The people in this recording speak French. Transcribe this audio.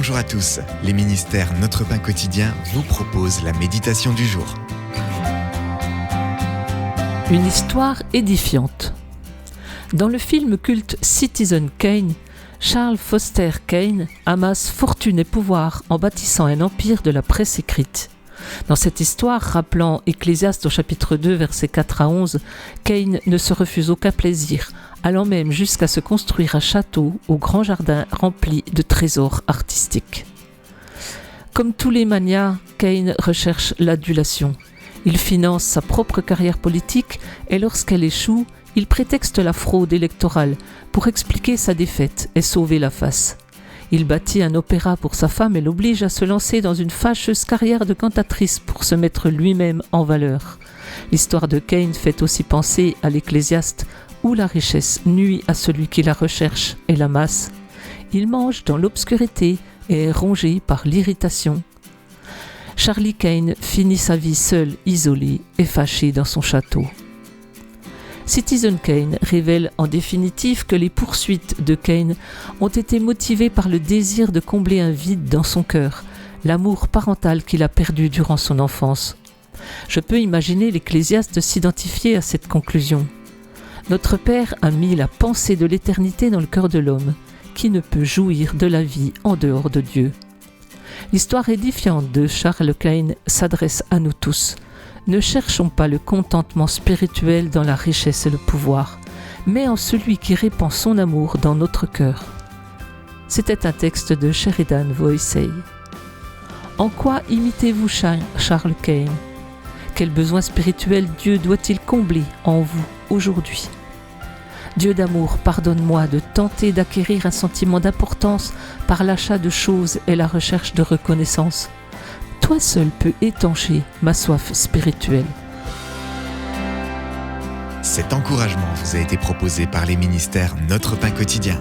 Bonjour à tous, les ministères Notre Pain Quotidien vous proposent la méditation du jour. Une histoire édifiante. Dans le film culte Citizen Kane, Charles Foster Kane amasse fortune et pouvoir en bâtissant un empire de la presse écrite. Dans cette histoire, rappelant Ecclésiaste au chapitre 2, versets 4 à 11, Kane ne se refuse aucun plaisir, allant même jusqu'à se construire un château au grand jardin rempli de trésors artistiques. Comme tous les manias, Kane recherche l'adulation. Il finance sa propre carrière politique et lorsqu'elle échoue, il prétexte la fraude électorale pour expliquer sa défaite et sauver la face. Il bâtit un opéra pour sa femme et l'oblige à se lancer dans une fâcheuse carrière de cantatrice pour se mettre lui-même en valeur. L'histoire de Kane fait aussi penser à l'Ecclésiaste où la richesse nuit à celui qui la recherche et l'amasse. Il mange dans l'obscurité et est rongé par l'irritation. Charlie Kane finit sa vie seul, isolé et fâché dans son château. Citizen Kane révèle en définitive que les poursuites de Kane ont été motivées par le désir de combler un vide dans son cœur, l'amour parental qu'il a perdu durant son enfance. Je peux imaginer l'Ecclésiaste s'identifier à cette conclusion. Notre Père a mis la pensée de l'éternité dans le cœur de l'homme, qui ne peut jouir de la vie en dehors de Dieu. L'histoire édifiante de Charles Kane s'adresse à nous tous. Ne cherchons pas le contentement spirituel dans la richesse et le pouvoir, mais en celui qui répand son amour dans notre cœur. C'était un texte de Sheridan Voysey. En quoi imitez-vous Charles Kane ? Quel besoin spirituel Dieu doit-il combler en vous aujourd'hui ? Dieu d'amour, pardonne-moi de tenter d'acquérir un sentiment d'importance par l'achat de choses et la recherche de reconnaissance. Toi seul peux étancher ma soif spirituelle. Cet encouragement vous a été proposé par les ministères Notre Pain Quotidien.